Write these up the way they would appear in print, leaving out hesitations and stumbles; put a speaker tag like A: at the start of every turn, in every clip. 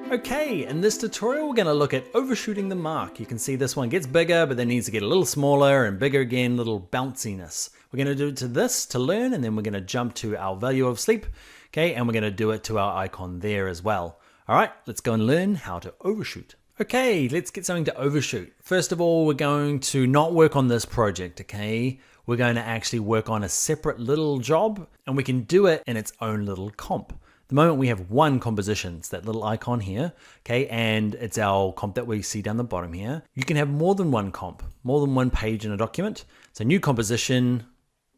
A: Okay, in this tutorial we're going to look at overshooting the mark. You can see this one gets bigger, but then needs to get a little smaller and bigger again, little bounciness. We're going to do it to this to learn, and then we're going to jump to our value of sleep. Okay, and we're going to do it to our icon there as well. All right, let's go and learn how to overshoot. Okay, let's get something to overshoot. First of all, we're going to not work on this project, okay? We're going to actually work on a separate little job, and we can do it in its own little comp. The moment we have one composition, it's that little icon here, okay, and it's our comp that we see down the bottom here. You can have more than one comp, more than one page in a document. So new composition,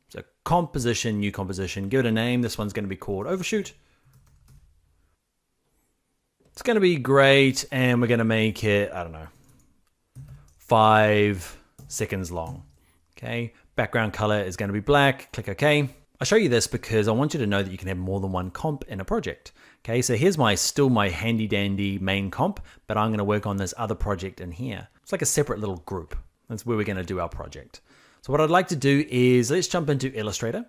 A: so composition, new composition, give it a name. This one's going to be called overshoot. It's going to be great, and we're going to make it, I don't know, 5 seconds long, okay. Background color is going to be black, click OK. I show you this because I want you to know that you can have more than one comp in a project. Okay, so here's still my handy dandy main comp, but I'm going to work on this other project in here. It's like a separate little group. That's where we're going to do our project. So what I'd like to do is let's jump into Illustrator.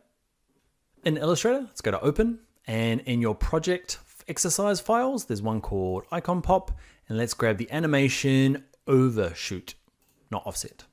A: In Illustrator, let's go to Open, and in your project exercise files, there's one called Icon Pop, and let's grab the animation overshoot, not offset.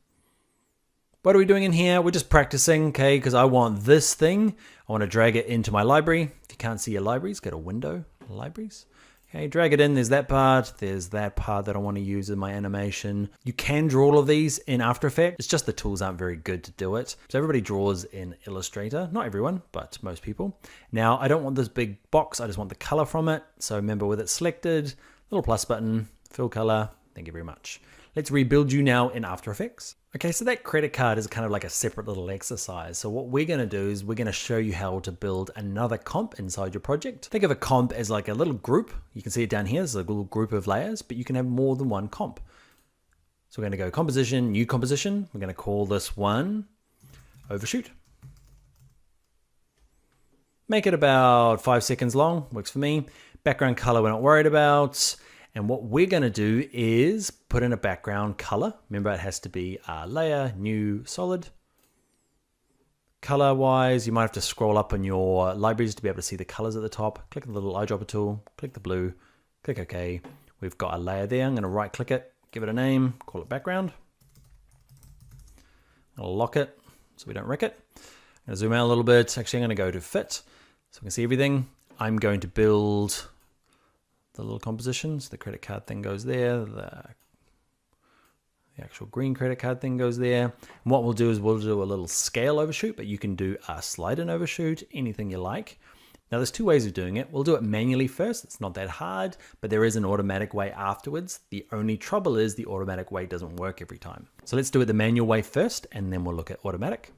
A: What are we doing in here? We're just practicing, okay, because I want this thing. I want to drag it into my library. If you can't see your libraries, go to Window, Libraries. Okay, drag it in. There's that part. There's that part that I want to use in my animation. You can draw all of these in After Effects. It's just the tools aren't very good to do it. So everybody draws in Illustrator. Not everyone, but most people. Now, I don't want this big box. I just want the color from it. So remember, with it selected, little plus button, fill color. Thank you very much. Let's rebuild you now in After Effects. Okay, so that credit card is kind of like a separate little exercise. So what we're going to do is we're going to show you how to build another comp inside your project. Think of a comp as like a little group. You can see it down here. It's a little group of layers, but you can have more than one comp. So we're going to go composition, new composition. We're going to call this one overshoot. Make it about 5 seconds long. Works for me. Background color we're not worried about. And what we're going to do is put in a background color. Remember, it has to be a layer, new, solid. Color wise, you might have to scroll up on your libraries to be able to see the colors at the top. Click the little eyedropper tool, click the blue, click OK. We've got a layer there. I'm going to right click it, give it a name, call it background. I'll lock it so we don't wreck it. I'm going to zoom out a little bit. Actually, I'm going to go to fit so we can see everything. I'm going to build the little compositions. The credit card thing goes there. The actual green credit card thing goes there. And what we'll do is we'll do a little scale overshoot, but you can do a slide in overshoot, anything you like. Now there's two ways of doing it. We'll do it manually first. It's not that hard, but there is an automatic way afterwards. The only trouble is the automatic way doesn't work every time. So let's do it the manual way first, and then we'll look at automatic.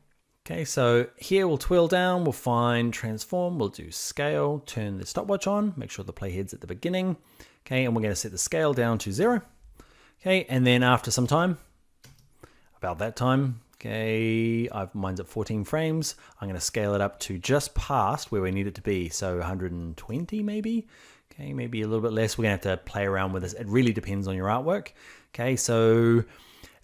A: Okay, so here we'll twirl down, we'll find transform, we'll do scale, turn the stopwatch on, make sure the playhead's at the beginning. Okay, and we're going to set the scale down to 0. Okay, and then after some time, about that time, okay, mine's at 14 frames. I'm going to scale it up to just past where we need it to be. So 120 maybe. Okay, maybe a little bit less. We're going to have to play around with this. It really depends on your artwork. Okay, so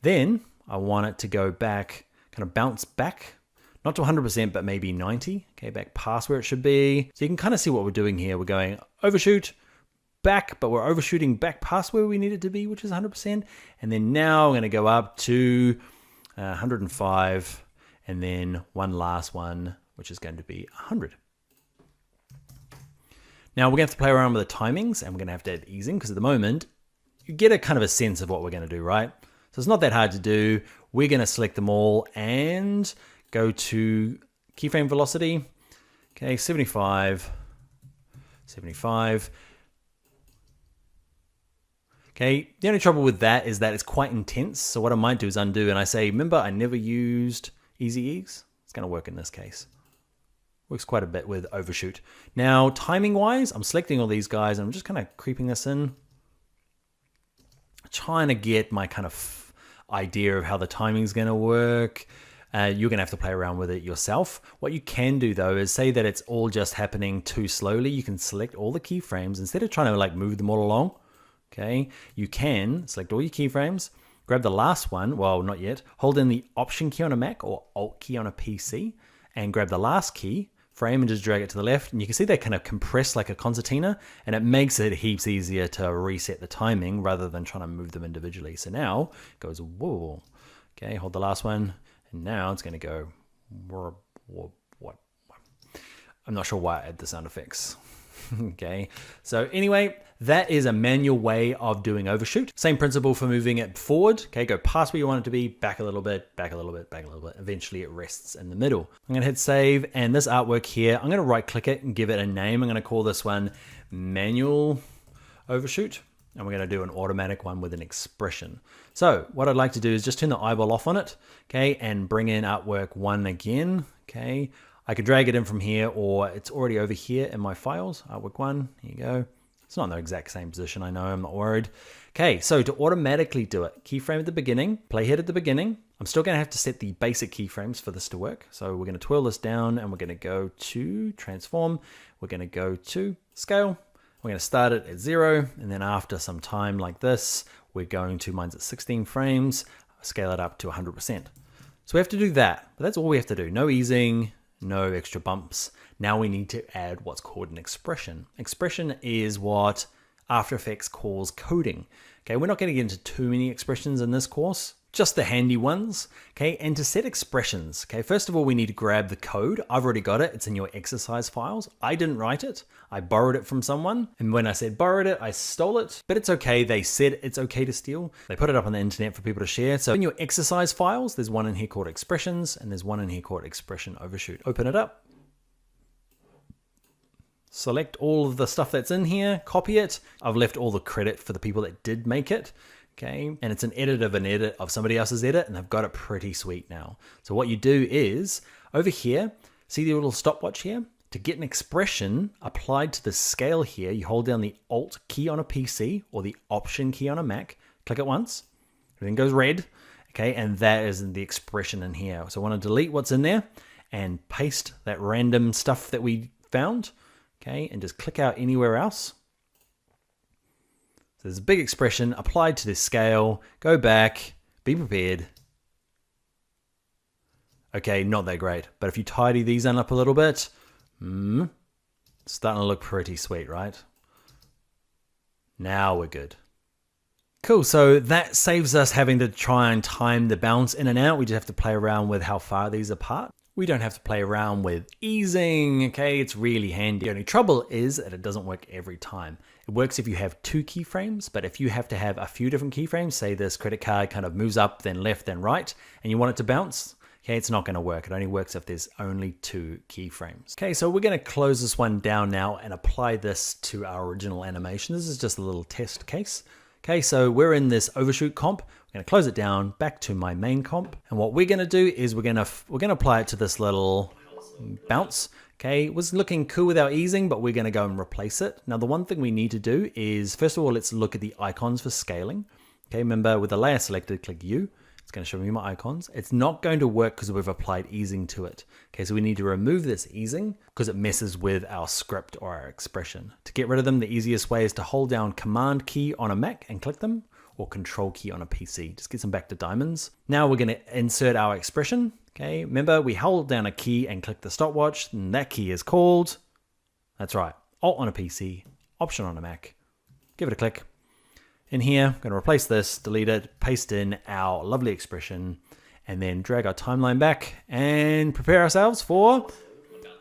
A: then I want it to go back, kind of bounce back. Not to 100%, but maybe 90, okay, back past where it should be. So you can kind of see what we're doing here. We're going overshoot, back, but we're overshooting back past where we need it to be, which is 100%. And then now we're going to go up to 105, and then one last one, which is going to be 100. Now we're going to have to play around with the timings, and we're going to have to add easing, because at the moment, you get a kind of a sense of what we're going to do, right? So it's not that hard to do. We're going to select them all and go to keyframe velocity, okay, 75, 75. Okay, the only trouble with that is that it's quite intense. So what I might do is undo, and I say, remember, I never used easy ease. It's going to work in this case. Works quite a bit with overshoot. Now, timing wise, I'm selecting all these guys, and I'm just kind of creeping this in, trying to get my kind of idea of how the timing is going to work. You're going to have to play around with it yourself. What you can do though is say that it's all just happening too slowly. You can select all the keyframes instead of trying to like move them all along. Okay, you can select all your keyframes grab the last one, well, not yet, hold in the Option key on a Mac or Alt key on a PC, and grab the last key, frame, and just drag it to the left. And you can see they kind of compress like a concertina, and it makes it heaps easier to reset the timing rather than trying to move them individually. So now it goes, whoa. Okay, hold the last one, and now it's going to go, what? I'm not sure why I add the sound effects. Okay, so anyway, that is a manual way of doing overshoot. Same principle for moving it forward. Okay, go past where you want it to be, back a little bit, back a little bit, back a little bit. Eventually it rests in the middle. I'm gonna hit save, and this artwork here, I'm gonna right click it and give it a name. I'm gonna call this one manual overshoot, and we're gonna do an automatic one with an expression. So what I'd like to do is just turn the eyeball off on it, okay, and bring in artwork 1 again, okay. I could drag it in from here, or it's already over here in my files. Artwork 1, here you go. It's not in the exact same position, I know, I'm not worried. Okay, so to automatically do it, keyframe at the beginning, playhead at the beginning. I'm still gonna have to set the basic keyframes for this to work. So we're gonna twirl this down, and we're gonna go to transform. We're gonna go to scale. We're gonna start it at 0, and then after some time like this, we're going to, mine's at 16 frames, scale it up to 100%. So we have to do that, but that's all we have to do. No easing, no extra bumps. Now we need to add what's called an expression. Expression is what After Effects calls coding. Okay, we're not going to get into too many expressions in this course, just the handy ones. Okay, and to set expressions, okay, first of all, we need to grab the code. I've already got it. It's in your exercise files. I didn't write it. I borrowed it from someone. And when I said borrowed it, I stole it, but it's okay. They said it's okay to steal. They put it up on the internet for people to share. So in your exercise files, there's one in here called expressions, and there's one in here called expression overshoot. Open it up. Select all of the stuff that's in here, copy it. I've left all the credit for the people that did make it. Okay, and it's an edit of somebody else's edit, and they've got it pretty sweet now. So what you do is, over here, see the little stopwatch here? To get an expression applied to the scale here, you hold down the Alt key on a PC or the Option key on a Mac, click it once, everything goes red, okay, and that is the expression in here. So I want to delete what's in there and paste that random stuff that we found, okay, and just click out anywhere else. So there's a big expression applied to this scale. Go back, be prepared. Okay, not that great, but if you tidy these up a little bit, it's starting to look pretty sweet, right? Now we're good. Cool, so that saves us having to try and time the bounce in and out. We just have to play around with how far these are apart. We don't have to play around with easing, okay? It's really handy. The only trouble is that it doesn't work every time. It works if you have 2 keyframes, but if you have to have a few different keyframes, say this credit card kind of moves up, then left, then right, and you want it to bounce, okay, it's not gonna work. It only works if there's only 2 keyframes. Okay, so we're gonna close this one down now and apply this to our original animation. This is just a little test case. Okay, so we're in this overshoot comp. We're gonna close it down back to my main comp. And what we're gonna do is we're gonna apply it to this little bounce. Okay, it was looking cool without easing, but we're gonna go and replace it. Now, the one thing we need to do is, first of all, let's look at the icons for scaling. Okay, remember with the layer selected, click U. It's going to show me my icons. It's not going to work because we've applied easing to it. Okay, so we need to remove this easing because it messes with our script or our expression. To get rid of them, the easiest way is to hold down Command key on a Mac and click them, or Control key on a PC. Just gets them back to diamonds. Now we're going to insert our expression. Okay, remember we hold down a key and click the stopwatch, and that key is called, that's right, Alt on a PC, Option on a Mac. Give it a click. In here, I'm going to replace this, delete it, paste in our lovely expression, and then drag our timeline back and prepare ourselves for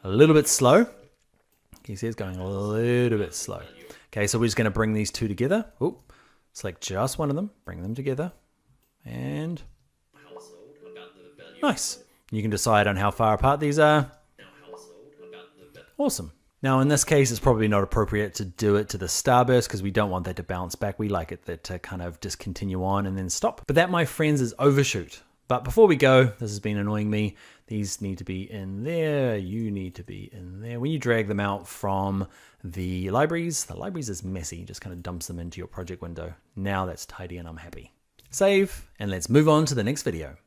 A: a little bit slow. You see it's going a little bit slow. Okay, so we're just going to bring these 2 together. Ooh, select just one of them, bring them together, and nice. You can decide on how far apart these are. Awesome. Now, in this case, it's probably not appropriate to do it to the starburst because we don't want that to bounce back. We like it to kind of just continue on and then stop. But that, my friends, is overshoot. But before we go, this has been annoying me. These need to be in there. You need to be in there. When you drag them out from the libraries is messy. It just kind of dumps them into your project window. Now that's tidy and I'm happy. Save, and let's move on to the next video.